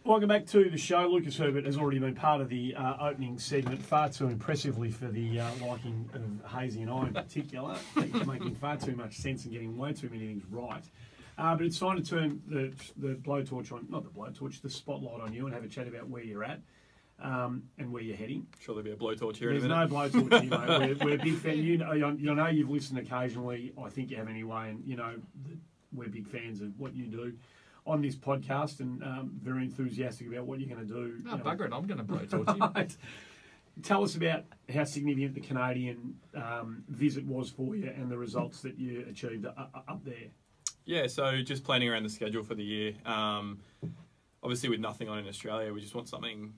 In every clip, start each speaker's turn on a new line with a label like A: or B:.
A: Welcome back to the show. Lucas Herbert has already been part of the opening segment far too impressively for the liking of Hazy and I in particular. He's making far too much sense and getting way too many things right. But it's time to turn the blowtorch on, not the blowtorch, the spotlight on you and have a chat about where you're at and where you're heading.
B: Sure, there'll be a blowtorch here
A: There's
B: in a minute.
A: no blowtorch here, mate. We're a big fan. You know you've listened occasionally. I think you have anyway, and you know that we're big fans of what you do on this podcast and very enthusiastic about what you're going to do.
C: No, bugger it, I'm going to blowtorch you.
A: Right. Tell us about how significant the Canadian visit was for you and the results that you achieved up there.
B: Yeah, so just planning around the schedule for the year. Obviously, with nothing on in Australia, we just want something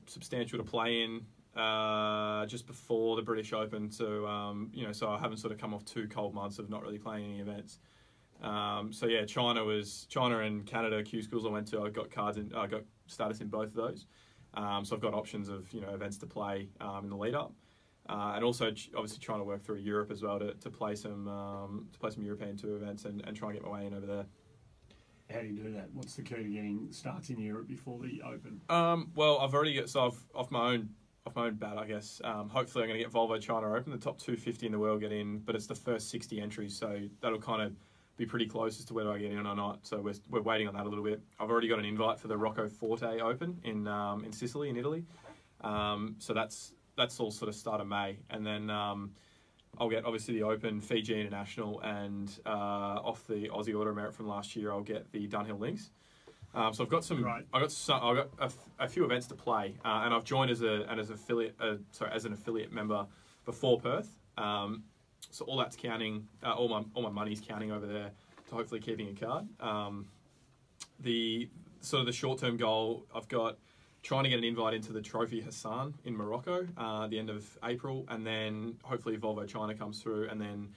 B: substantial to play in just before the British Open. So, so I haven't sort of come off 2 cold months of not really playing any events. China and Canada Q schools I went to. I got I got status in both of those. So I've got options of events to play in the lead up, and also obviously trying to work through Europe as well to play some European tour events and try and get my way in over there.
A: How do you do that? What's the key to getting starts in Europe before the Open?
B: Well, I've already off my own bat, I guess. Hopefully, I'm going to get Volvo China Open. The top 250 in the world get in, but it's the first 60 entries, so that'll kind of be pretty close as to whether I get in or not. So we're waiting on that a little bit. I've already got an invite for the Roccoforte Open in Sicily, in Italy. So that's all sort of start of May, and then I'll get obviously the Open, Fiji International, and off the Aussie Order of Merit from last year, I'll get the Dunhill Links. So I've got a few events to play, and I've joined as an affiliate member before Perth. So all that's counting, all my money's counting over there to hopefully keeping a card. The short-term goal, I've got trying to get an invite into the Trophy Hassan in Morocco at the end of April, and then hopefully Volvo China comes through, and then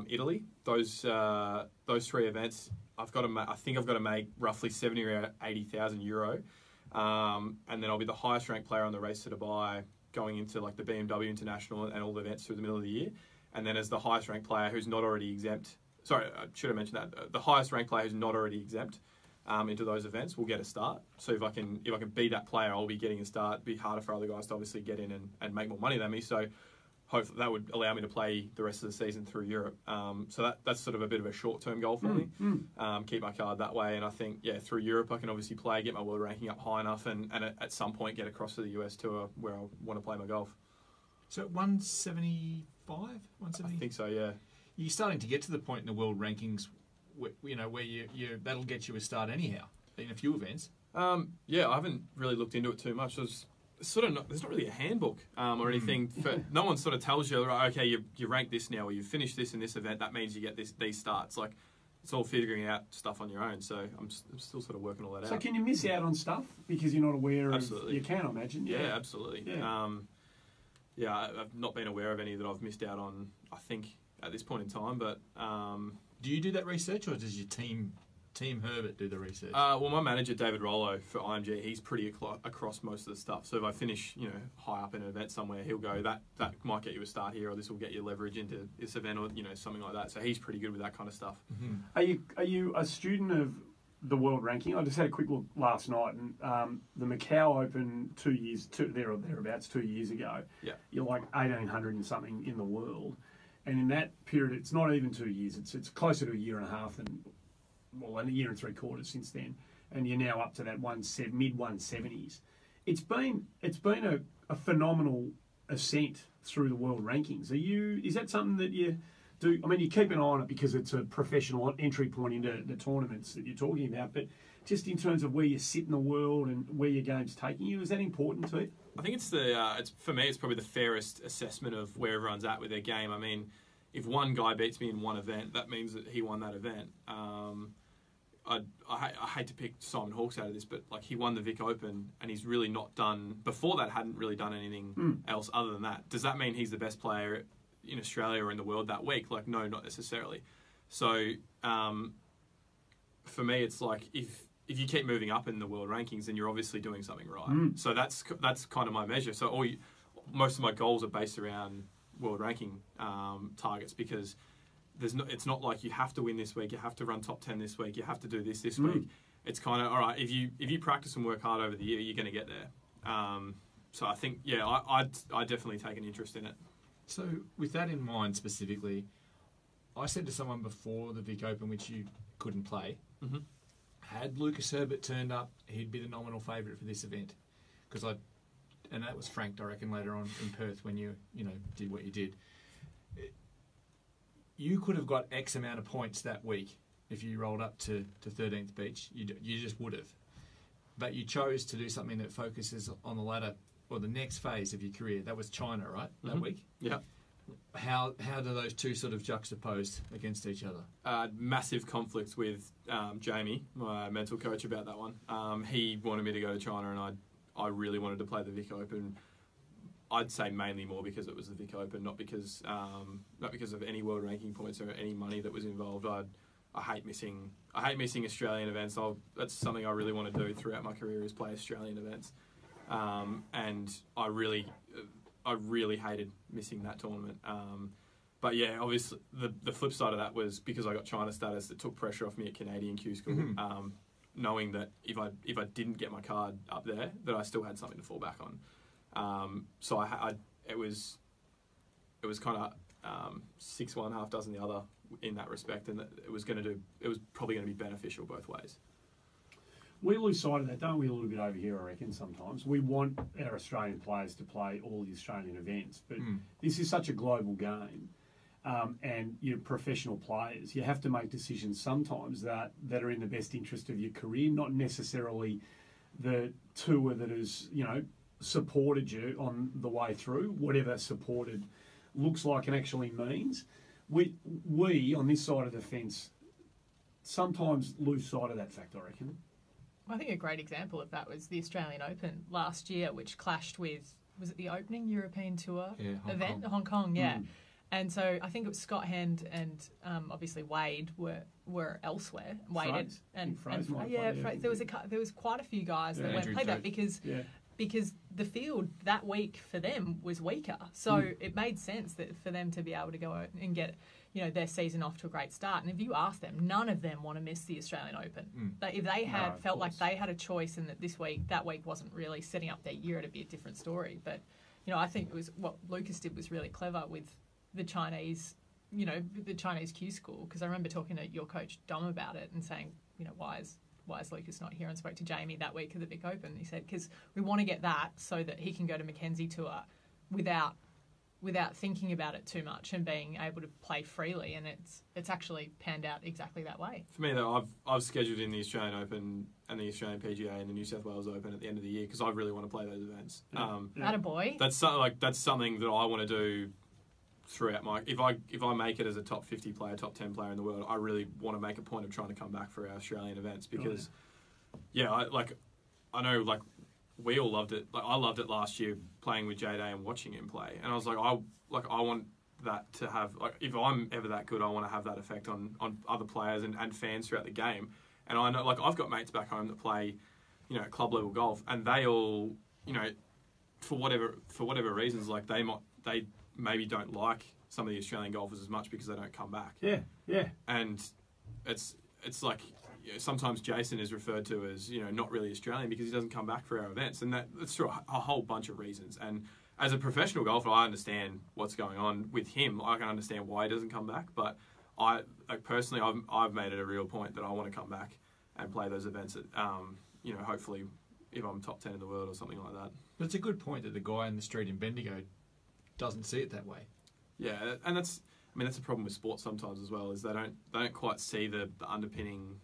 B: Italy. Those 3 events, I think I've got to make roughly 70 or 80,000 euro, and then I'll be the highest ranked player on the race to Dubai, going into like the BMW International and all the events through the middle of the year. And then as the highest ranked player who's not already exempt, sorry, I should have mentioned that, the highest ranked player who's not already exempt into those events will get a start. So if I can be that player, I'll be getting a start. It'd be harder for other guys to obviously get in and make more money than me. So hopefully that would allow me to play the rest of the season through Europe. So that's sort of a bit of a short-term goal for me. Keep my card that way. And I think, through Europe I can obviously play, get my world ranking up high enough and at some point get across to the US tour where I want to play my golf.
C: So 175? 170?
B: I think so, yeah.
C: You're starting to get to the point in the world rankings where you that'll get you a start anyhow in a few events. I haven't really looked into it too much. There's not really a handbook or anything. No one sort of tells you, right, okay, you rank this now, or you finish this in this event, that means you get these starts. Like, it's all figuring out stuff on your own. So I'm still sort of working all that out.
A: So can you miss out on stuff because you're not aware
B: Absolutely.
A: of? You can, I imagine.
B: Yeah, absolutely.
A: Yeah.
B: I've not been aware of any that I've missed out on, I think, at this point in time. But
C: do you do that research, or does your team Herbert do the research?
B: Well, my manager, David Rollo, for IMG, he's pretty across most of the stuff. So if I finish, high up in an event somewhere, he'll go, that might get you a start here, or this will get you leverage into this event, or something like that. So he's pretty good with that kind of stuff.
A: Mm-hmm. Are you a student of the world ranking? I just had a quick look last night, and the Macau Open 2 years ago.
B: Yeah,
A: you're like 1,800 and something in the world, and in that period, it's not even 2 years. It's closer to a year and a half and a year and 3/4 since then, and you're now up to that mid 170s. It's been a phenomenal ascent through the world rankings. Is that something that you do? I mean, you keep an eye on it because it's a professional entry point into the tournaments that you're talking about, but just in terms of where you sit in the world and where your game's taking you, is that important to you?
B: I think it's for me, it's probably the fairest assessment of where everyone's at with their game. I mean, if one guy beats me in one event, that means that he won that event. I hate to pick Simon Hawkes out of this, but like, he won the Vic Open and he's really not done, before that hadn't really done anything else other than that. Does that mean he's the best player in Australia or in the world that week? Like, no, not necessarily. So for me, it's like, if you keep moving up in the world rankings, then you're obviously doing something right. So that's kind of my measure. So most of my goals are based around world ranking targets, because it's not like you have to win this week, you have to run top 10 this week, you have to do this week. it's kind of all right. If you practice and work hard over the year, you're going to get there. So I think, I definitely take an interest in it.
C: So with that in mind specifically, I said to someone before the Vic Open, which you couldn't play, had Lucas Herbert turned up, he'd be the nominal favourite for this event. And that was franked, I reckon, later on in Perth when you did what you did. You could have got X amount of points that week if you rolled up to 13th Beach. You just would have. But you chose to do something that focuses on the ladder or the next phase of your career. That was China, right? That week?
B: Yeah.
C: How do those two sort of juxtapose against each other?
B: Massive conflicts with Jamie, my mental coach, about that one. He wanted me to go to China, and I really wanted to play the Vic Open. I'd say mainly more because it was the Vic Open, not because of any world ranking points or any money that was involved. I hate missing Australian events. That's something I really want to do throughout my career, is play Australian events. And I really hated missing that tournament. But yeah, obviously the flip side of that was because I got China status, it took pressure off me at Canadian Q School, knowing that if I didn't get my card up there, that I still had something to fall back on. So it was kind of 6 one, half dozen the other in that respect, and that it was probably going to be beneficial both ways.
A: We lose sight of that, don't we, a little bit over here, I reckon, sometimes. We want our Australian players to play all the Australian events, but this is such a global game, and you're professional players. You have to make decisions sometimes that are in the best interest of your career, not necessarily the tour that has, supported you on the way through, whatever supported looks like and actually means. We on this side of the fence, sometimes lose sight of that fact, I reckon.
D: I think a great example of that was the Australian Open last year, which clashed with, was it the opening European Tour event? Hong Kong, yeah. And so I think it was Scott Hand and obviously Wade were elsewhere. Wade and there was quite a few guys that went play that because the field that week for them was weaker. So it made sense that for them to be able to go out and get their season off to a great start. And if you ask them, none of them want to miss the Australian Open. But if they had felt like they had a choice and that that week wasn't really setting up their year, it'd be a different story. But, I think it was what Lucas did was really clever with the Chinese, the Chinese Q School. Because I remember talking to your coach, Dom, about it and saying, why is Lucas not here? And spoke to Jamie that week of the Vic Open. He said, because we want to get that so that he can go to Mackenzie Tour without thinking about it too much and being able to play freely, and it's actually panned out exactly that way.
B: For me, though, I've scheduled in the Australian Open and the Australian PGA and the New South Wales Open at the end of the year because I really want to play those events.
D: Attaboy.
B: That's something that I want to do throughout my. If I make it as a top 50 player, top 10 player in the world, I really want to make a point of trying to come back for our Australian events because, I know we all loved it. I loved it last year playing with J-Day and watching him play. And I was like, I want that to have, if I'm ever that good, I want to have that effect on other players and fans throughout the game. And I know, I've got mates back home that play, club level golf, and they all, for whatever reasons, they maybe don't like some of the Australian golfers as much because they don't come back.
A: Yeah.
B: And it's like, sometimes Jason is referred to as, not really Australian because he doesn't come back for our events. And that's through a whole bunch of reasons. And as a professional golfer, I understand what's going on with him. I can understand why he doesn't come back. But personally, I've made it a real point that I want to come back and play those events at, hopefully if I'm top 10 in the world or something like that.
C: But it's a good point that the guy in the street in Bendigo doesn't see it that way.
B: Yeah, and that's a problem with sports sometimes as well, is they don't quite see the underpinning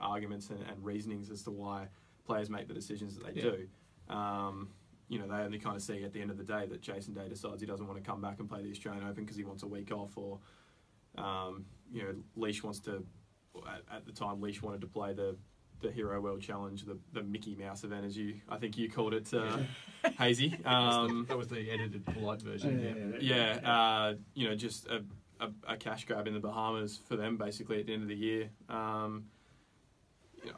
B: arguments and reasonings as to why players make the decisions that they do. They only kind of see at the end of the day that Jason Day decides he doesn't want to come back and play the Australian Open because he wants a week off, or Leash wants to. At the time, Leash wanted to play the Hero World Challenge, the Mickey Mouse event, as I think you called it, Hazy.
C: That was the edited polite version.
B: Just a cash grab in the Bahamas for them, basically at the end of the year.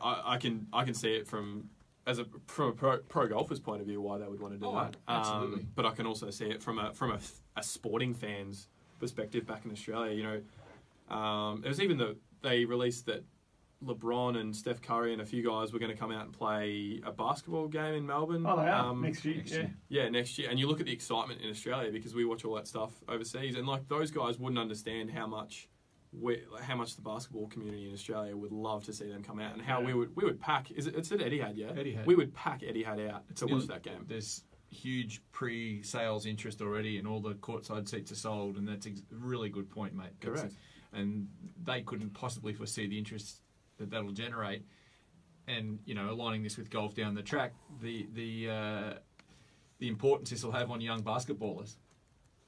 B: I can see it from a pro golfer's point of view why they would want to do that.
C: Absolutely.
B: But I can also see it from a sporting fan's perspective back in Australia. It was even they released that LeBron and Steph Curry and a few guys were going to come out and play a basketball game in Melbourne.
A: Oh, they are next year.
B: Yeah, next year. And you look at the excitement in Australia because we watch all that stuff overseas, and like those guys wouldn't understand how much the basketball community in Australia would love to see them come out, and how we would pack. It's at Etihad, yeah.
C: Etihad.
B: We would pack Etihad out to watch that game.
C: There's huge pre-sales interest already, and all the courtside seats are sold, and that's a really good point, mate.
B: Correct.
C: And they couldn't possibly foresee the interest that'll generate, and aligning this with golf down the track, the importance this will have on young basketballers.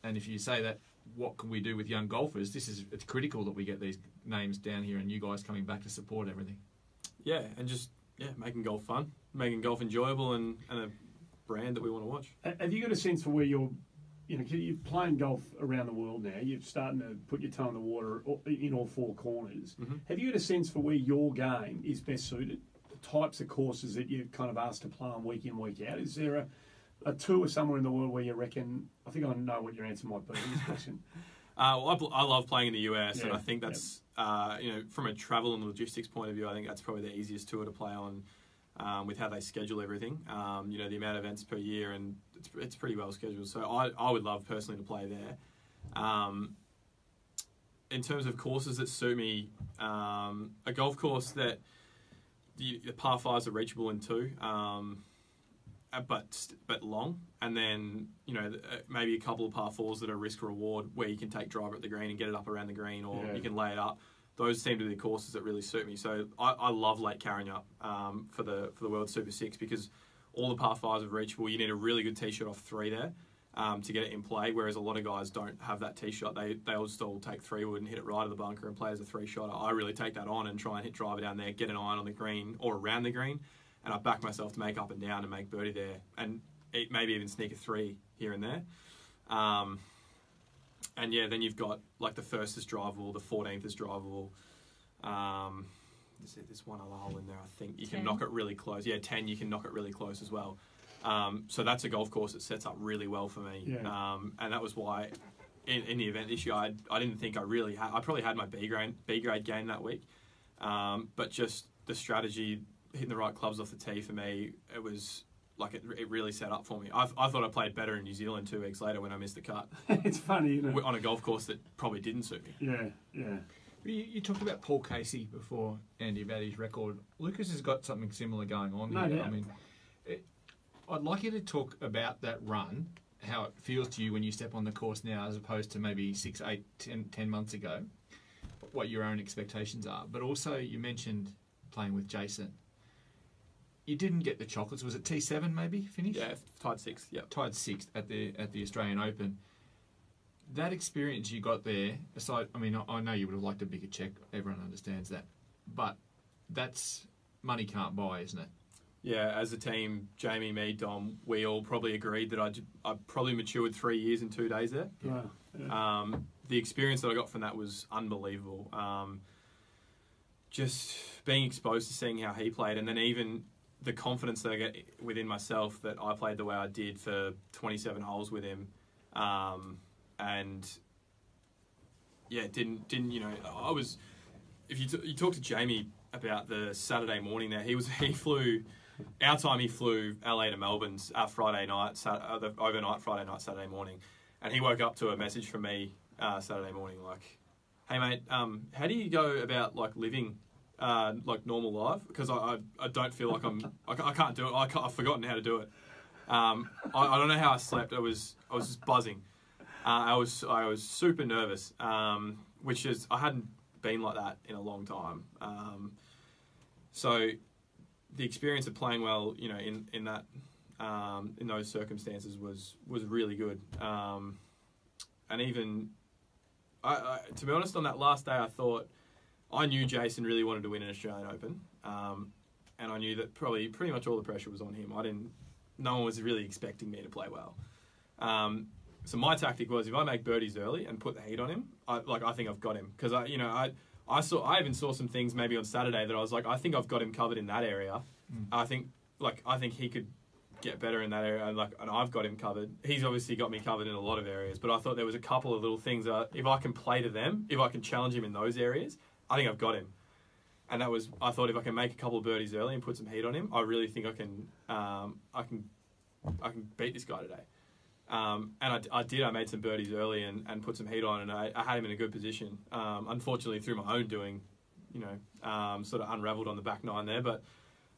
C: And if you say that, what can we do with young golfers? It's critical that we get these names down here and you guys coming back to support everything.
B: Yeah, and just making golf fun, making golf enjoyable, and a brand that we want to watch.
A: Have you got a sense for where you're playing golf around the world now? You're starting to put your toe in the water in all four corners.
B: Mm-hmm.
A: Have you got a sense for where your game is best suited? The types of courses that you're kind of asked to play on week in, week out? Is there a tour somewhere in the world where you reckon? I think I know what your answer might be to this question.
B: Well, I love playing in the US, and
A: Yeah,
B: I think that's from a travel and logistics point of view, I think that's probably the easiest tour to play on. With how they schedule everything, the amount of events per year, and it's pretty well scheduled. So I would love personally to play there. In terms of courses that suit me, a golf course that the par fives are reachable in two, but long, and then maybe a couple of par fours that are risk reward where you can take driver at the green and get it up around the green, or you can lay it up. Those seem to be the courses that really suit me. So I love Lake Carrignop for the World Super 6 because all the par fives are reachable. You need a really good tee shot off three there to get it in play, whereas a lot of guys don't have that tee shot. They'll still take three wood and hit it right of the bunker and play as a three shotter. I really take that on and try and hit driver down there, get an iron on the green or around the green, and I back myself to make up and down and make birdie there, and maybe even sneak a three here and there. And then you've got like the first is drivable, the 14th is drivable. There's one other hole in there. I think you
D: 10.
B: can knock it really close. Yeah, 10. You can knock it really close as well. So that's a golf course that sets up really well for me.
A: Yeah.
B: And that was why in the event this year, I didn't think I really had. I probably had my B grade game that week, but just the strategy, hitting the right clubs off the tee for me, it was. Like it really set up for me. I thought I played better in New Zealand 2 weeks later when I missed the cut.
A: It's funny, isn't it?
B: On a golf course that probably didn't suit me.
A: Yeah.
C: You talked about Paul Casey before, Andy, about his record. Lucas has got something similar going on
A: No
C: here.
A: doubt.
C: I mean, I'd like you to talk about that run, how it feels to you when you step on the course now as opposed to maybe 6, 8, 10 months ago, what your own expectations are. But also you mentioned playing with Jason. You didn't get the chocolates. Was it T7 maybe finish?
B: Yeah, tied 6th. Yeah,
C: tied 6th at the Australian Open. That experience you got there, aside, I mean, I know you would have liked a bigger check. Everyone understands that, but that's money can't buy, isn't it?
B: Yeah, as a team, Jamie, me, Dom, we all probably agreed that I probably matured 3 years in 2 days there.
A: Wow. Yeah.
B: The experience that I got from that was unbelievable. Just being exposed to seeing how he played, and then even the confidence that I get within myself that I played the way I did for 27 holes with him, and didn't I was. If you talk to Jamie about the Saturday morning there, he flew. Our time he flew LA to Melbourne's Friday night, the overnight Friday night, Saturday morning, and he woke up to a message from me Saturday morning like, "Hey mate, how do you go about like living?" Like normal life, because I don't feel like I can't do it. I've forgotten how to do it. I don't know how I slept. I was just buzzing. I was super nervous, which is I hadn't been like that in a long time. So the experience of playing well, in that in those circumstances was really good. And even to be honest, on that last day, I thought. I knew Jason really wanted to win an Australian Open, and I knew that probably pretty much all the pressure was on him. No one was really expecting me to play well. So my tactic was if I make birdies early and put the heat on him, I think I've got him because I even saw some things maybe on Saturday that I was like I think I've got him covered in that area. I think he could get better in that area, and I've got him covered. He's obviously got me covered in a lot of areas, but I thought there was a couple of little things that if I can play to them, if I can challenge him in those areas. I think I've got him. And that was, I thought if I can make a couple of birdies early and put some heat on him, I really think I can beat this guy today. And I did. I made some birdies early and put some heat on, and I had him in a good position. Unfortunately, through my own doing, sort of unravelled on the back nine there. But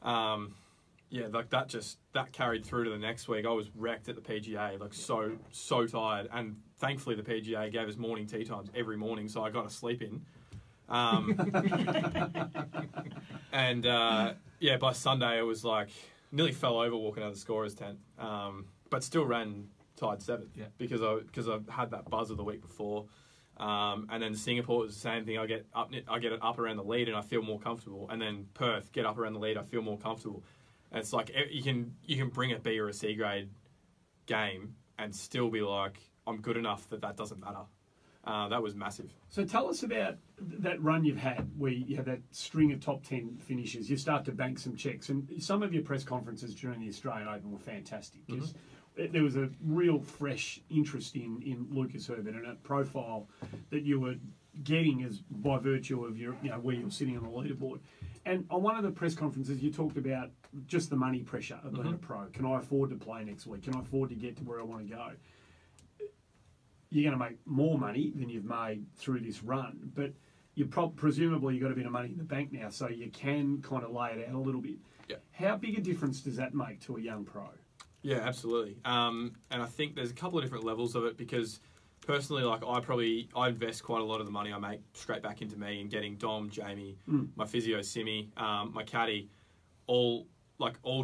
B: like that carried through to the next week. I was wrecked at the PGA, like so tired. And thankfully, the PGA gave us morning tee times every morning, so I got a sleep in. And by Sunday it was like nearly fell over walking out of the scorer's tent, but still ran tied seventh because I had that buzz of the week before, and then Singapore was the same thing. I get it up around the lead and I feel more comfortable, and then Perth get up around the lead, I feel more comfortable. And it's like you can bring a B or a C grade game and still be like, I'm good enough that doesn't matter. That was massive.
A: So tell us about that run you've had where you have that string of top 10 finishes. You start to bank some checks. And some of your press conferences during the Australian Open were fantastic because there was a real fresh interest in Lucas Herbert and a profile that you were getting as by virtue of your, where you're sitting on the leaderboard. And on one of the press conferences, you talked about just the money pressure of being a pro. Can I afford to play next week? Can I afford to get to where I want to go? You're going to make more money than you've made through this run, but presumably you've got a bit of money in the bank now, so you can kind of lay it out a little bit.
B: Yeah.
A: How big a difference does that make to a young pro?
B: Yeah, absolutely. And I think there's a couple of different levels of it because personally, like I invest quite a lot of the money I make straight back into me and getting Dom, Jamie, my physio Simi, my caddy, all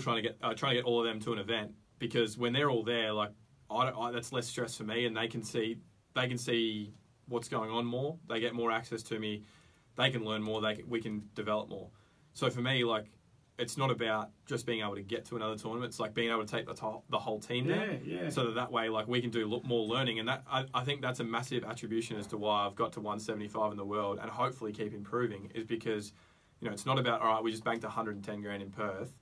B: trying to get all of them to an event, because when they're all there, like that's less stress for me, and they can see what's going on more. They get more access to me. They can learn more. We can develop more. So for me, like, it's not about just being able to get to another tournament. It's like being able to take the whole team there.
A: Yeah.
B: So that way, like, we can do more learning. And that I think that's a massive attribution as to why I've got to 175 in the world and hopefully keep improving, is because, it's not about, all right, we just banked 110 grand in Perth.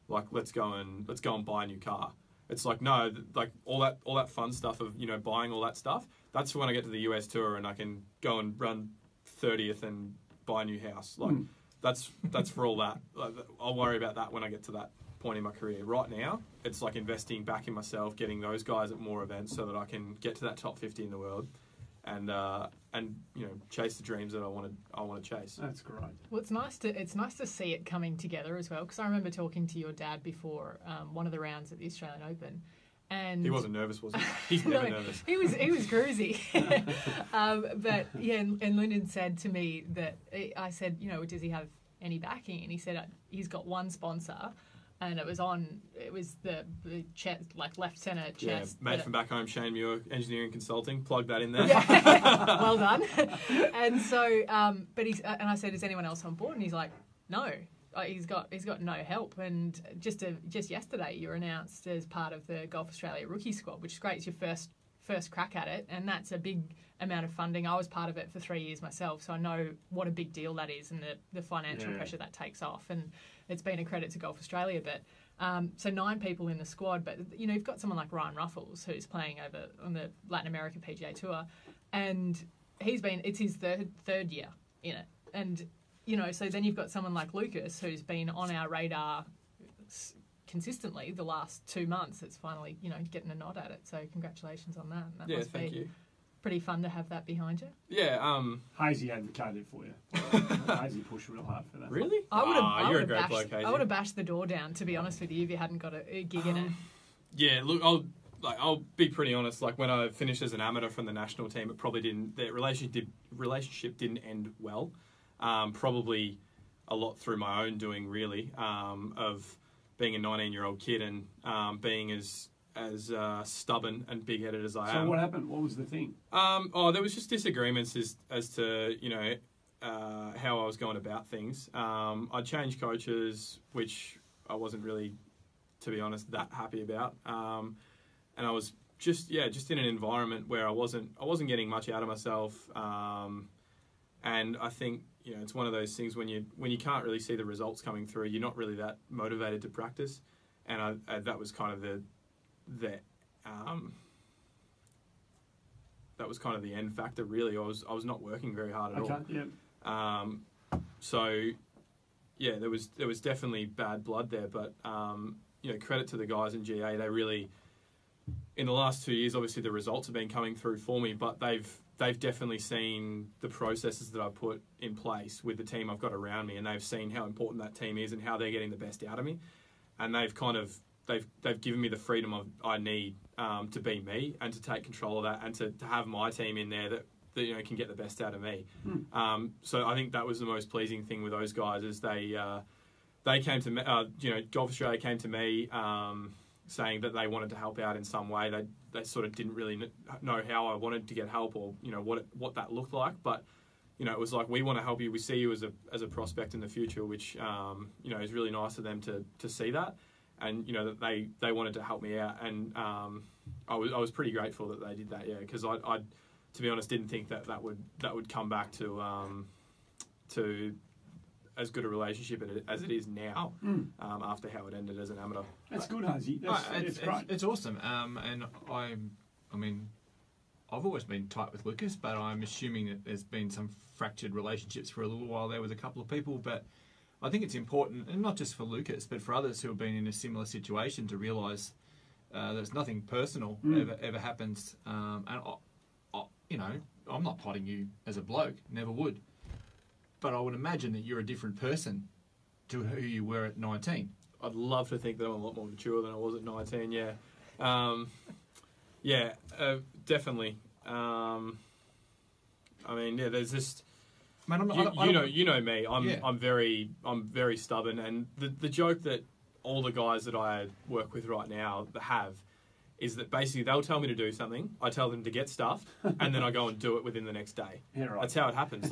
B: Like, let's go and buy a new car. It's like, no, like all that fun stuff of, buying all that stuff, that's for when I get to the US tour and I can go and run 30th and buy a new house. Like, that's for all that. Like, I'll worry about that when I get to that point in my career. Right now, it's like investing back in myself, getting those guys at more events so that I can get to that top 50 in the world and chase the dreams that I want to chase.
A: That's great.
D: Well, it's nice to see it coming together as well, because I remember talking to your dad before one of the rounds at the Australian Open, and
B: he wasn't nervous, was he? He's never nervous.
D: He was cruisy. But yeah, and Lyndon said to me that I said, does he have any backing? And he said he's got one sponsor. And it was the chest, like left centre chest.
B: Yeah, mate from back home, Shane Muir, Engineering Consulting. Plug that in there.
D: Yeah. Well done. And so, but and I said, is anyone else on board? And he's like, no. He's got no help. And just yesterday, you were announced as part of the Golf Australia rookie squad, which is great. It's your first crack at it, and that's a big amount of funding. I was part of it for 3 years myself, so I know what a big deal that is and the financial pressure that takes off. And it's been a credit to Golf Australia. But so 9 people in the squad, but you've got someone like Ryan Ruffles who's playing over on the Latin America PGA Tour, and it's his third year in it. And so then you've got someone like Lucas who's been on our radar consistently the last 2 months. It's finally getting a nod at it. So congratulations on that. And that
B: thank you.
D: Pretty fun to have that behind you.
B: Yeah.
A: Hazy advocated it for you. Hazy pushed real hard for that.
B: Really? You're a great bloke, Hazy.
D: I would have bashed the door down, to be honest with you, if you hadn't got a gig in it.
B: Yeah, look, I'll be pretty honest. Like, when I finished as an amateur from the national team, it probably didn't. The relationship didn't end well. Probably a lot through my own doing, really, of being a 19-year-old kid and being as stubborn and big-headed as I am.
A: So what happened? What was the thing?
B: There was just disagreements as to how I was going about things. I changed coaches, which I wasn't really, to be honest, that happy about. And I was just in an environment where I wasn't getting much out of myself. And I think it's one of those things when you can't really see the results coming through, you're not really that motivated to practice. And that was kind of that was kind of the end factor, really. I was not working very hard at all.
A: Yeah.
B: So yeah, there was definitely bad blood there, but credit to the guys in GA. They really, in the last 2 years, obviously the results have been coming through for me, but they've definitely seen the processes that I've put in place with the team I've got around me, and they've seen how important that team is and how they're getting the best out of me, and they've given me the freedom I need to be me and to take control of that and to have my team in there that can get the best out of me. So I think that was the most pleasing thing with those guys is they came to me, Golf Australia came to me saying that they wanted to help out in some way. They sort of didn't really know how I wanted to get help or what that looked like, but it was like, we want to help you. We see you as a prospect in the future, which is really nice of them to see that, and that they wanted to help me out, and I was pretty grateful that they did that, because I to be honest didn't think that would come back to as good a relationship as it is now, after how it ended as an amateur.
A: That's good, Hazy. That's great.
C: It's awesome. And I mean, I've always been tight with Lucas, but I'm assuming that there's been some fractured relationships for a little while there with a couple of people. But I think it's important, and not just for Lucas, but for others who have been in a similar situation, to realise there's nothing personal ever happens. And I'm not potting you as a bloke, never would. But I would imagine that you're a different person to who you were at 19.
B: I'd love to think that I'm a lot more mature than I was at 19, yeah. Definitely. There's just... Man, you know me. I'm very stubborn, and the joke that all the guys that I work with right now have is that basically they'll tell me to do something, I tell them to get stuff, and then I go and do it within the next day.
A: Yeah, right.
B: That's how it happens.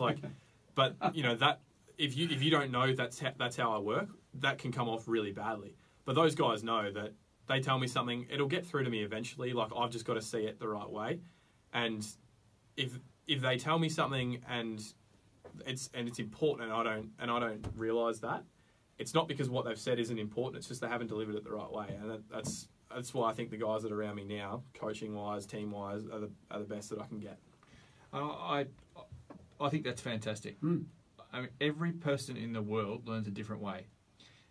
B: But that if you don't know that's how I work, that can come off really badly. But those guys know that they tell me something, it'll get through to me eventually. Like, I've just got to see it the right way, and if they tell me something and it's important and I don't realise that, it's not because what they've said isn't important. It's just they haven't delivered it the right way, and that's why I think the guys that are around me now, coaching wise, team wise, are the best that I can get.
C: I think that's fantastic. I mean, every person in the world learns a different way,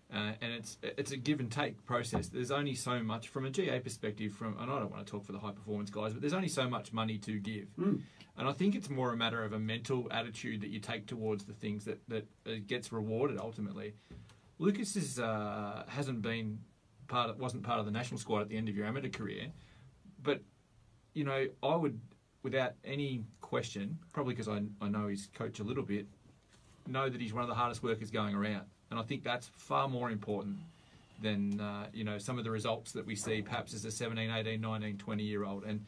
C: and it's a give and take process. There's only so much from a GA perspective. And I don't want to talk for the high performance guys, but there's only so much money to give, and I think it's more a matter of a mental attitude that you take towards the things that gets rewarded ultimately. Lucas wasn't part of the national squad at the end of your amateur career, but I would, without any question, probably because I know his coach a little bit, know that he's one of the hardest workers going around. And I think that's far more important than some of the results that we see perhaps as a 17, 18, 19, 20-year-old. And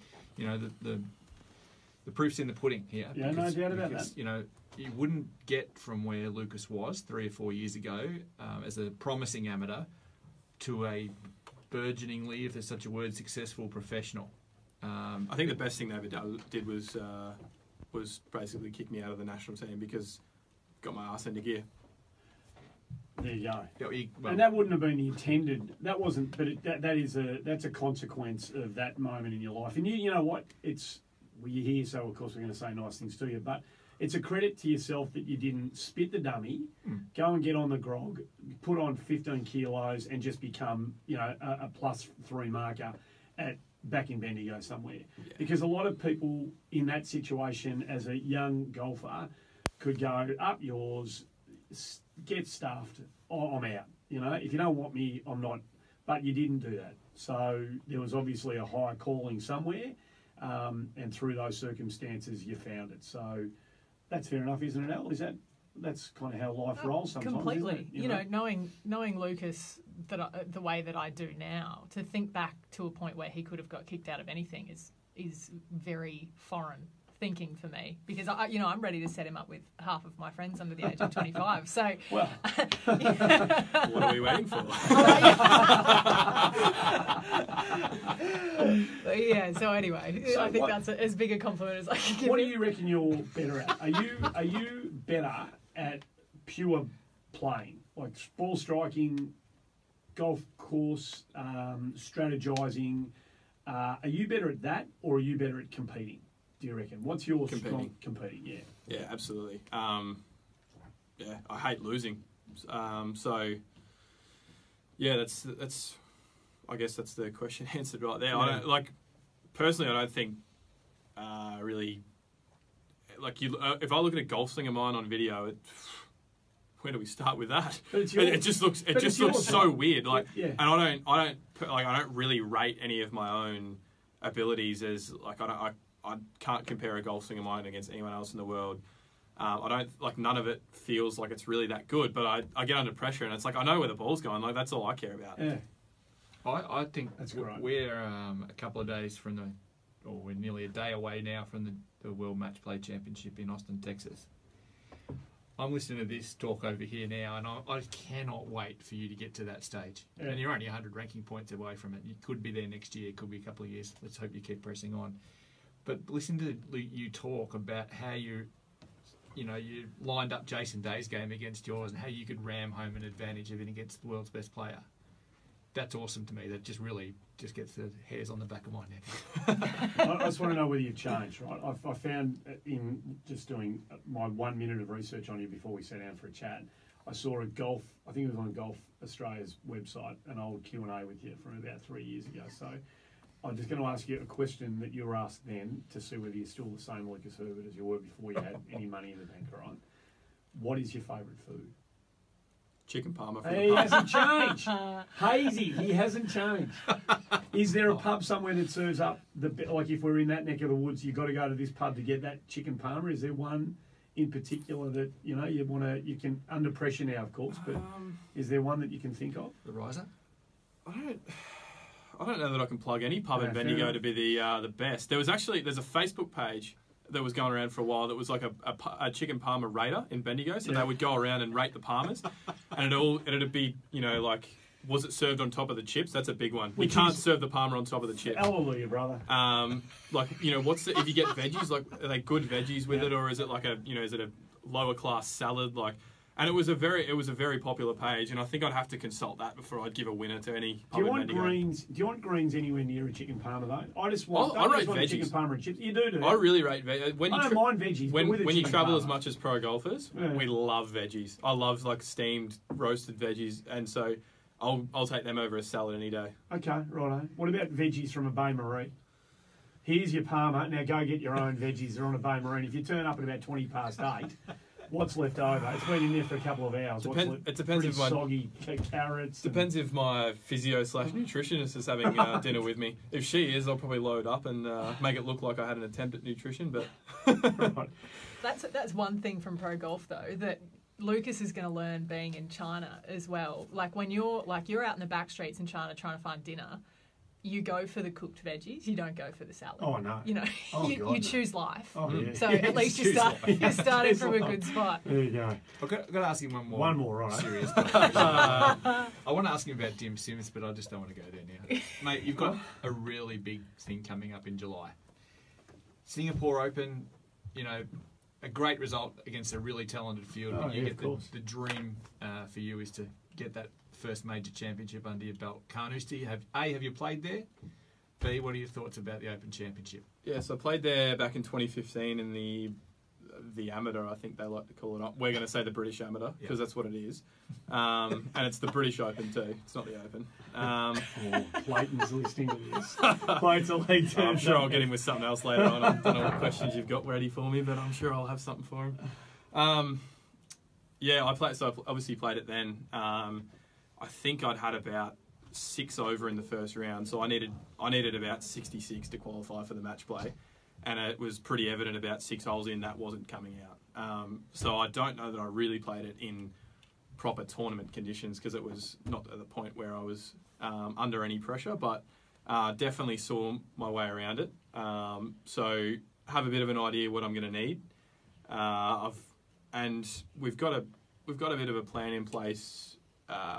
C: the proof's in the pudding here.
A: Yeah, because, no doubt about that.
C: You wouldn't get from where Lucas was 3 or 4 years ago as a promising amateur to a burgeoningly, if there's such a word, successful professional.
B: I think the best thing they ever did was basically kick me out of the national team because I got my arse into gear.
A: There you go. And that wouldn't have been the intended. That wasn't. But that's a consequence of that moment in your life. And you know what? You're here, so of course we're going to say nice things to you. But it's a credit to yourself that you didn't spit the dummy, go and get on the grog, put on 15 kilos, and just become a +3 marker back in Bendigo somewhere. Yeah. Because a lot of people in that situation as a young golfer could go, up yours, get stuffed, I'm out. If you don't want me, I'm not. But you didn't do that. So there was obviously a higher calling somewhere, and through those circumstances you found it. So that's fair enough, isn't it, Al? That's kind of how life rolls sometimes.
D: Completely.
A: Isn't it?
D: Knowing Lucas the way that I do now, to think back to a point where he could have got kicked out of anything is very foreign thinking for me, because I'm ready to set him up with half of my friends under the age of 25. So,
A: well,
B: what are we waiting for?
D: So anyway, I think that's as big a compliment as I can give.
A: What do you reckon you're better at? Are you better at pure playing, like ball striking, golf course, strategizing? Are you better at that, or are you better at competing? Do you reckon? What's your
B: competing?
A: Competing, yeah.
B: Yeah, absolutely. I hate losing. So yeah, that's. I guess that's the question answered right there.
A: Yeah.
B: I don't personally. I don't think really you. If I look at a golf swing of mine on video, where do we start with that? It just looks so weird. And I don't really rate any of my own abilities as I can't compare a golf swing of mine against anyone else in the world. I don't none of it feels like it's really that good. But I get under pressure and it's I know where the ball's going. That's all I care about.
A: Yeah.
C: I think
A: that's great.
C: We're a couple of days we're nearly a day away now from the World Match Play Championship in Austin, Texas. I'm listening to this talk over here now, and I cannot wait for you to get to that stage. Yeah. And you're only 100 ranking points away from it. You could be there next year. It could be a couple of years. Let's hope you keep pressing on. But listen to you talk about how you lined up Jason Day's game against yours and how you could ram home an advantage of it against the world's best player. That's awesome to me. That just really gets the hairs on the back of my neck.
A: I just want to know whether you've changed, right? I found in just doing my 1 minute of research on you before we sat down for a chat, I saw I think it was on Golf Australia's website, an old Q&A with you from about 3 years ago. So I'm just going to ask you a question that you were asked then to see whether you're still the same Lucas Herbert as you were before you had any money in the bank, right? What is your favourite food?
B: Chicken parma.
A: He hasn't changed. Hazy, he hasn't changed. Is there a pub somewhere that serves up if we're in that neck of the woods, you've got to go to this pub to get that chicken parma? Is there one in particular that you can under pressure now, of course, but is there one that you can think of?
C: The Riser?
B: I don't know that I can plug any pub in Bendigo to be the best. There's a Facebook page that was going around for a while that was like a chicken parma rater in Bendigo, so they would go around and rate the parmas, and it'd be was it served on top of the chips? That's a big one. You can't serve the parma on top of the chips.
A: Hallelujah, brother.
B: If you get veggies, are they good veggies with it, or is it is it a lower class salad And it was a very popular page, and I think I'd have to consult that before I'd give a winner to any.
A: Do you want greens anywhere near a chicken parma though? I just want.
B: I rate
A: veggies. Chicken parma and chips. You do.
B: I really rate veggies.
A: I don't mind veggies.
B: When you travel as much as pro golfers, we love veggies. I love steamed, roasted veggies, and so I'll take them over a salad any day.
A: Okay, righto. What about veggies from a Bay Marie? Here's your parma. Now go get your own veggies. They're on a Bay Marie. If you turn up at about 8:20. What's left over? It's been in there for a couple of hours.
B: It depends if
A: soggy carrots.
B: Depends if my physio/nutritionist is having dinner with me. If she is, I'll probably load up and make it look like I had an attempt at nutrition. But
A: right.
D: That's one thing from pro golf though that Lucas is going to learn being in China as well. Like when you're out in the back streets in China trying to find dinner. You go for the cooked veggies. You don't go for the salad.
A: Oh no!
D: You choose life.
A: Oh yeah.
D: So at least you're starting from a good spot.
A: There you go.
C: I've got to ask him one more.
A: One more, right?
C: Serious question. I want to ask him about Dim Sims, but I just don't want to go there now. Mate, you've got a really big thing coming up in July. Singapore Open. A great result against a really talented field.
A: Oh,
C: you get the dream for you is to get that first major championship under your belt. Carnoustie, have you played there? B, what are your thoughts about the Open Championship?
B: Yeah, so I played there back in 2015 in the amateur, I think they like to call it. We're going to say the British amateur because that's what it is. And it's the British Open too. It's not the Open.
A: Clayton's listening to this. Clayton's a lead term.
B: I'm sure I'll get him with something else later on. I don't know what questions you've got ready for me, but I'm sure I'll have something for him. I obviously played it then. I think I'd had about 6 over in the first round, so I needed about 66 to qualify for the match play, and it was pretty evident about 6 holes in that wasn't coming out. So I don't know that I really played it in proper tournament conditions because it was not at the point where I was under any pressure, but definitely saw my way around it. So have a bit of an idea what I'm going to need. And we've got a bit of a plan in place.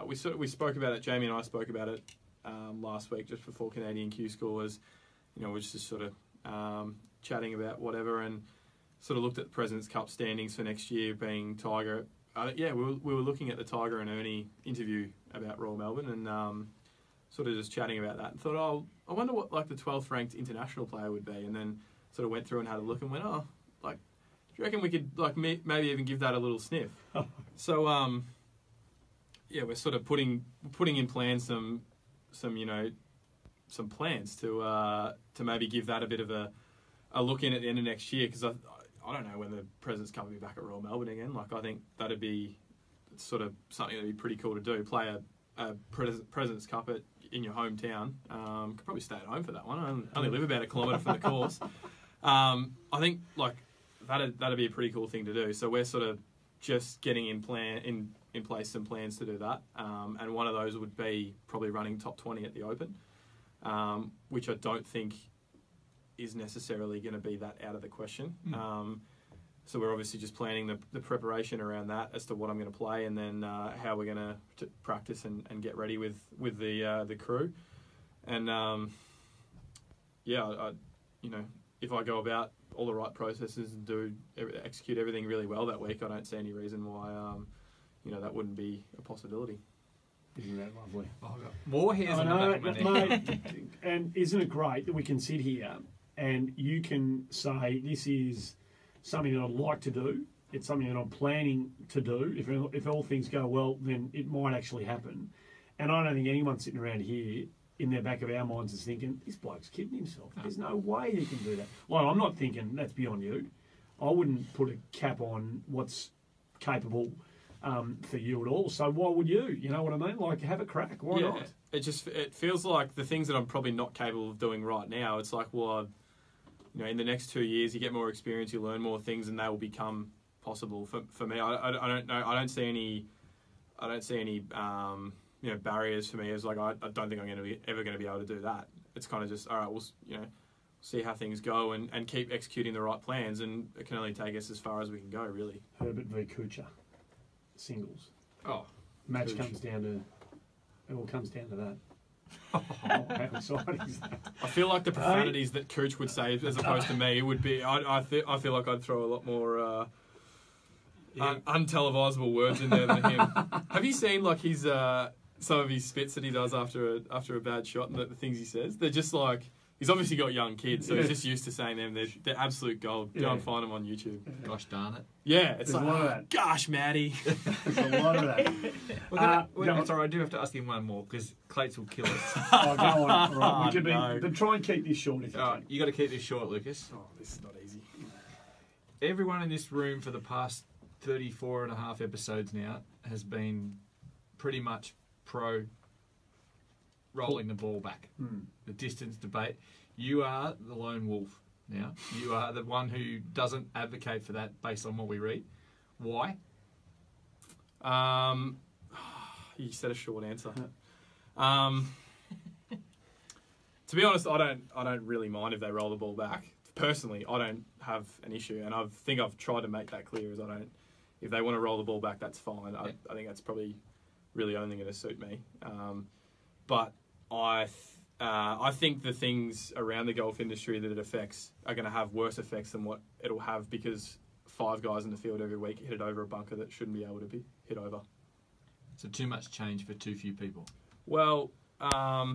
B: We spoke about it. Jamie and I spoke about it last week, just before Canadian Q School. We're just sort of chatting about whatever, and sort of looked at the President's Cup standings for next year, being Tiger. We were looking at the Tiger and Ernie interview about Royal Melbourne, and sort of just chatting about that, and thought, I wonder what the 12th ranked international player would be, and then sort of went through and had a look and went, do you reckon we could maybe even give that a little sniff? So we're sort of putting in plans some plans to maybe give that a bit of a look in at the end of next year, because I don't know when the President's Cup will be back at Royal Melbourne again. Like, I think that'd be sort of something that'd be pretty cool to do. Play a President's Cup in your hometown. Could probably stay at home for that one. I only live about a kilometre from the course. I think like that'd be a pretty cool thing to do. So we're sort of just getting in place some plans to do that. And one of those would be probably running top 20 at the Open, which I don't think is necessarily going to be that out of the question. So we're obviously just planning the preparation around that as to what I'm going to play, and then how we're going to practice and get ready with the crew. And if I go about all the right processes and execute everything really well that week, I don't see any reason why that wouldn't be a possibility.
A: Isn't that lovely?
C: Oh, I've got more hairs on the back of my neck.
A: Mate, and isn't it great that we can sit here and you can say, this is something that I'd like to do, it's something that I'm planning to do. If all things go well, then it might actually happen. And I don't think anyone sitting around here in the back of our minds is thinking, this bloke's kidding himself. There's no way he can do that. Well, I'm not thinking that's beyond you. I wouldn't put a cap on what's capable for you at all. So why would you? You know what I mean? Like, have a crack. Why not?
B: It feels like the things that I'm probably not capable of doing right now, it's like, well, in the next 2 years, you get more experience, you learn more things, and they will become possible. For me, I don't know. I don't see any barriers for me. It's like, I don't think I'm ever going to be able to do that. It's kind of just, all right, we'll see how things go and keep executing the right plans, and it can only take us as far as we can go, really.
A: Herbert v. Kuchar, singles.
B: Match
A: It all comes down to that. How exciting is that?
B: I feel like the profanities that Cooch would say as opposed to me would be. I feel like I'd throw a lot more untelevisable words in there than him. Have you seen like his some of his spits that he does after a bad shot and the things he says? They're just like, he's obviously got young kids, so he's just used to saying them. They're absolute gold. Go and find them on YouTube.
C: Gosh darn it.
B: Yeah, it's
A: There's
B: like,
A: a lot of that.
B: Gosh, Matty.
A: There's a lot of that.
C: Sorry, I do have to ask him one more because Clates will kill us.
A: Oh, go on. All right. But try and keep this short if you can.
C: You got to keep this short, Lucas.
B: Oh, this is not easy.
C: Everyone in this room for the past 34 and a half episodes now has been pretty much pro rolling the ball back. The distance debate. You are the lone wolf now. You are the one who doesn't advocate for that based on what we read. Why?
B: You said a short answer. To be honest, I don't really mind if they roll the ball back. Personally, I don't have an issue, and I think I've tried to make that clear. If they want to roll the ball back, that's fine. I think that's probably really only going to suit me. But I think the things around the golf industry that it affects are going to have worse effects than what it'll have, because 5 guys in the field every week hit it over a bunker that shouldn't be able to be hit over.
C: So too much change for too few people.
B: Well, I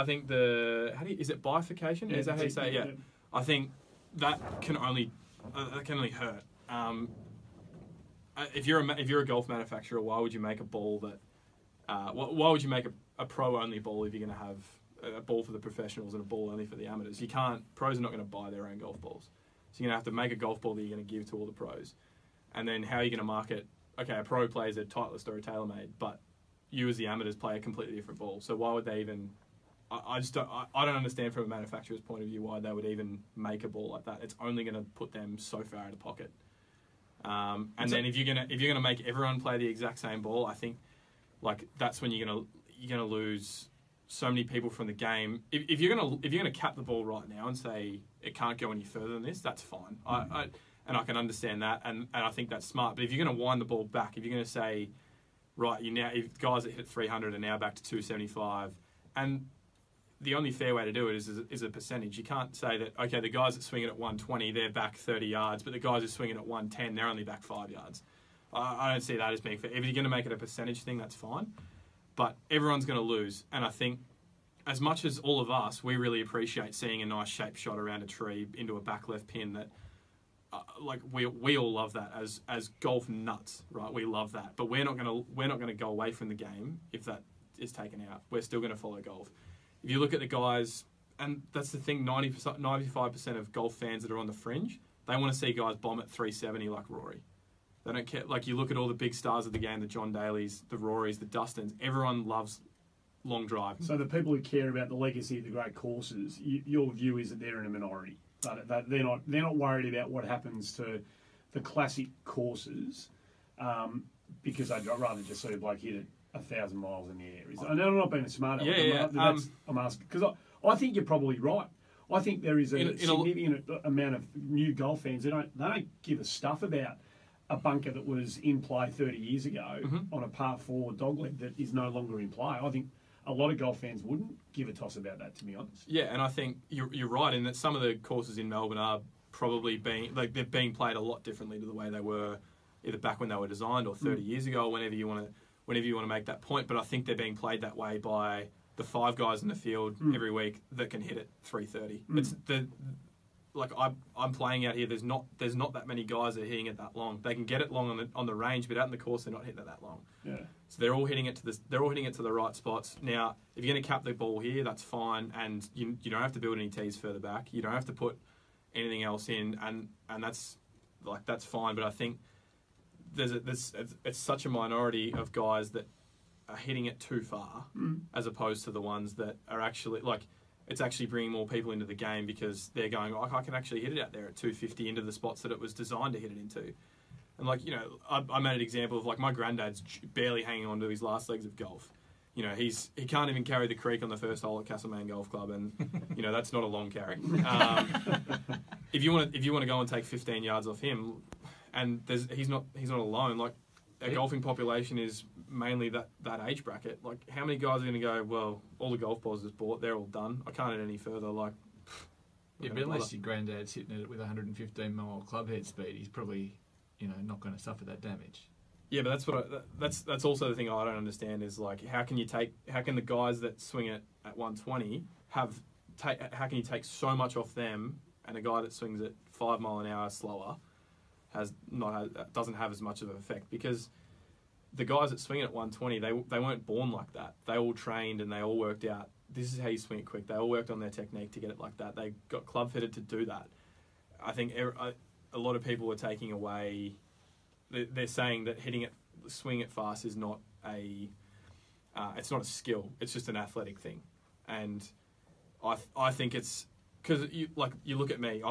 B: think is it bifurcation? Is that how you say it? Yeah. I think that can only hurt. If you're a golf manufacturer, why would you make a ball that? Why would you make a pro-only ball if you're going to have a ball for the professionals and a ball only for the amateurs? You can't. Pros are not going to buy their own golf balls, so you're going to have to make a golf ball that you're going to give to all the pros. And then how are you going to market? Okay, a pro plays a Titleist or a TaylorMade, but you as the amateurs play a completely different ball. So why would they even? I don't understand from a manufacturer's point of view why they would even make a ball like that. It's only going to put them so far out of pocket. Then if you're gonna make everyone play the exact same ball, I think like that's when you're gonna lose so many people from the game. If you're gonna cap the ball right now and say it can't go any further than this, that's fine. And I can understand that, and I think that's smart. But if you're going to wind the ball back, if you're going to say, right, if guys that hit 300 are now back to 275, and the only fair way to do it is a percentage. You can't say that, okay, the guys that swing it at 120, they're back 30 yards, but the guys who swing it at 110, they're only back 5 yards. I don't see that as being fair. If you're going to make it a percentage thing, that's fine. But everyone's going to lose, and I think as much as all of us, we really appreciate seeing a nice shaped shot around a tree into a back left pin that like we all love that as golf nuts, right? We love that, but we're not gonna go away from the game if that is taken out. We're still gonna follow golf. If you look at the guys, and that's the thing, 95% of golf fans that are on the fringe, they want to see guys bomb at 370 like Rory. They don't care. Like, you look at all the big stars of the game, the John Daly's, the Rorys, the Dustins. Everyone loves long drive.
A: So the people who care about the legacy of the great courses, your view is that they're in a minority. That they're not worried about what happens to the classic courses, because I'd rather just see a bloke hit it 1,000 miles in the air. And I'm not being smart. I'm asking because I think you're probably right. I think there is a significant amount of new golf fans that don't give a stuff about a bunker that was in play 30 years ago on a par 4 dogleg that is no longer in play. I think a lot of golf fans wouldn't give a toss about that, to be honest.
B: Yeah, and I think you're right in that some of the courses in Melbourne are probably they're being played a lot differently to the way they were either back when they were designed or 30 years ago, or whenever you want to make that point. But I think they're being played that way by the 5 guys in the field every week that can hit it 330. It's I'm playing out here. There's not that many guys that are hitting it that long. They can get it long on the range, but out in the course they're not hitting it that long.
A: Yeah.
B: So they're all hitting it to the right spots. Now, if you're going to cap the ball here, that's fine, and you don't have to build any tees further back. You don't have to put anything else in, and that's fine. But I think it's such a minority of guys that are hitting it too far, as opposed to the ones that are actually it's actually bringing more people into the game because they're going, I can actually hit it out there at 250 into the spots that it was designed to hit it into. And I made an example of my granddad's barely hanging on to his last legs of golf. He can't even carry the creek on the first hole at Castlemaine Golf Club, and that's not a long carry. If you want to go and take 15 yards off him, and he's not alone. A golfing population is mainly that age bracket. How many guys are going to go, well, all the golf balls just bought, they're all done, I can't hit any further.
C: But unless your granddad's hitting it with 115 mile club head speed, he's probably not going to suffer that damage.
B: Yeah, but that's also the thing I don't understand is how can the guys that swing it at 120 how can you take so much off them, and a guy that swings it 5 mile an hour slower doesn't have as much of an effect? Because the guys that swing it at 120, they weren't born like that. They all trained and they all worked out, this is how you swing it quick. They all worked on their technique to get it like that. They got club fitted to do that. I think a lot of people are taking away, they're saying that swinging it fast is not it's not a skill. It's just an athletic thing. And I think it's, because you look at me,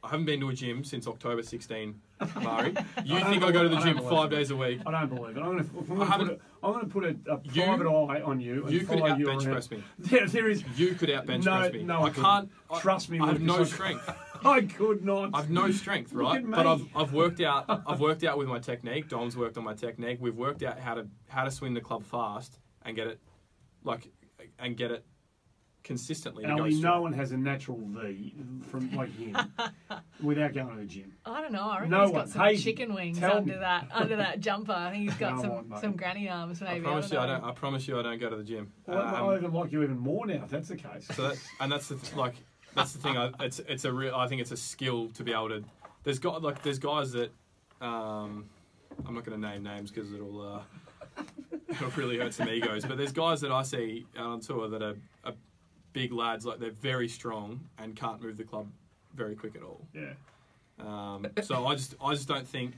B: I haven't been to a gym since October 16, Mari. You think I go to the gym 5 days a week?
A: I don't believe it. I'm going to put a private eye on you.
B: You could out-bench press me.
A: There is.
B: You could out-bench press me.
A: No, I can't. Trust me.
B: I have no strength.
A: I could not.
B: I've no strength, right? But I've worked out. I've worked out with my technique. Dom's worked on my technique. We've worked out how to swing the club fast and get it consistently.
A: No one has a natural V from him without going to the gym.
D: I don't know. I reckon he's got some chicken wings under that jumper. I think he's got some granny arms maybe.
B: I promise you I don't go to the gym.
A: Well, I even like you even more now if that's the case.
B: So that's the thing. It's a real. I think it's a skill to be able to. There's guys that I'm not going to name names because it'll really hurt some egos. But there's guys that I see out on tour that are big lads, they're very strong and can't move the club very quick at all.
A: Yeah.
B: So I just don't think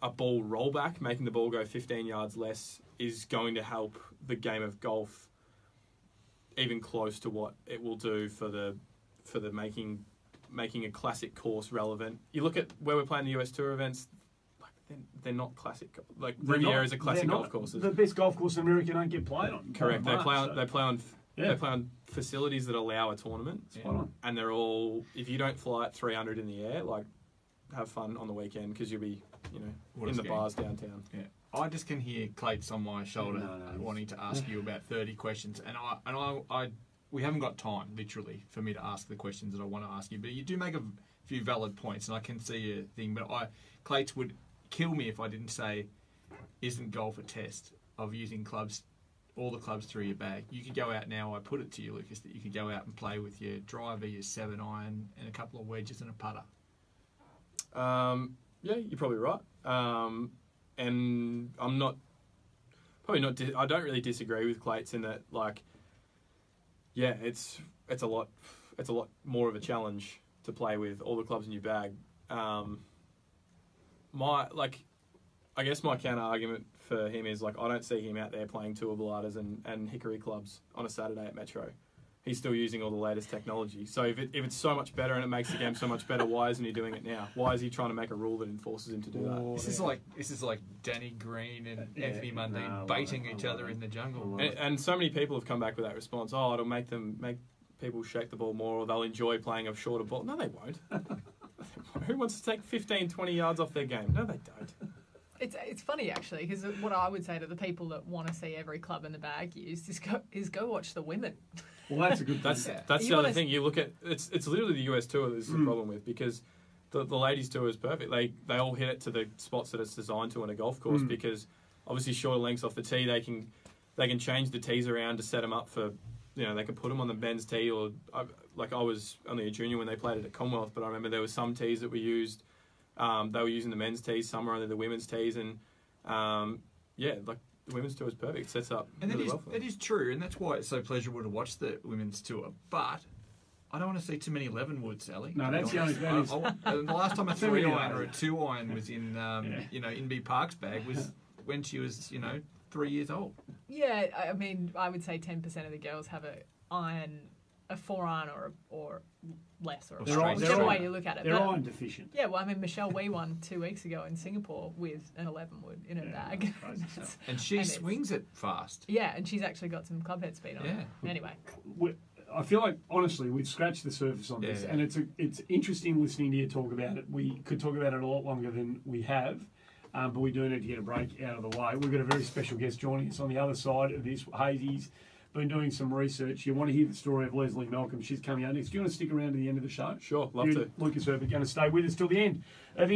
B: a ball rollback, making the ball go 15 yards less, is going to help the game of golf even close to what it will do for the making a classic course relevant. You look at where we're playing the US Tour events. They're not classic. Riviera is a classic golf course.
A: The best golf course in America don't get played on.
B: Correct. They play on facilities that allow a tournament, and they're all. If you don't fly at 300 in the air, have fun on the weekend because you'll be, in the bars downtown.
C: Yeah, I just can hear Clates on my shoulder wanting to ask you about 30 questions, and we haven't got time literally for me to ask the questions that I want to ask you. But you do make a few valid points, and I can see a thing. But Clates would kill me if I didn't say, isn't golf a test of using clubs? All the clubs through your bag. You could go out now, I put it to you, Lucas, that you could go out and play with your driver, your 7-iron, and a couple of wedges and a putter.
B: Yeah, you're probably right. And I'm not probably not. I don't really disagree with Clates in that, like, yeah, it's a lot more of a challenge to play with all the clubs in your bag. I guess my counter argument for him is, like, I don't see him out there playing tour baladas and hickory clubs on a Saturday at Metro. He's still using all the latest technology. So if it's so much better and it makes the game so much better, why isn't he doing it now? Why is he trying to make a rule that enforces him to do that?
C: This is like Danny Green and Anthony Mundine baiting each other in the jungle.
B: And so many people have come back with that response. Oh, it'll make people shake the ball more, or they'll enjoy playing a shorter ball. No, they won't. Who wants to take 15, 20 yards off their game? No, they don't.
D: It's funny, actually, because what I would say to the people that want to see every club in the bag used is go watch the women.
A: Well, that's a good thing.
B: That's the other thing. You look at it's literally the US tour that's the problem with, because the ladies tour is perfect. They all hit it to the spots that it's designed to on a golf course, because obviously shorter lengths off the tee, they can change the tees around to set them up for, you know, they can put them on the men's tee, or I was only a junior when they played it at Commonwealth, but I remember there were some tees that were used. They were using the men's tees, some were only the women's tees, and the women's tour is perfect. It sets up really well for them.
C: That is true, and that's why it's so pleasurable to watch the women's tour. But I don't want to see too many 11 wood, Sally.
A: No, that's the only thing.
C: The last time a 3-iron or a 2-iron was in Inbee Park's bag was when she was 3 years old.
D: Yeah, I mean, I would say 10% of the girls have a 4-iron or less, or whichever way you look at it.
A: They're iron deficient.
D: Yeah, well, I mean, Michelle Wee won 2 weeks ago in Singapore with an 11 wood in her bag.
C: And she swings it fast.
D: Yeah, and she's actually got some clubhead speed on her. Anyway.
A: I feel like, honestly, we've scratched the surface on this, and it's interesting listening to you talk about it. We could talk about it a lot longer than we have, but we do need to get a break out of the way. We've got a very special guest joining us on the other side of this. Hazy's been doing some research. You want to hear the story of Leslie Malcolm. She's coming out next. Do you want to stick around to the end of the show?
B: Sure, love to.
A: Lucas Herbert going to stay with us till the end of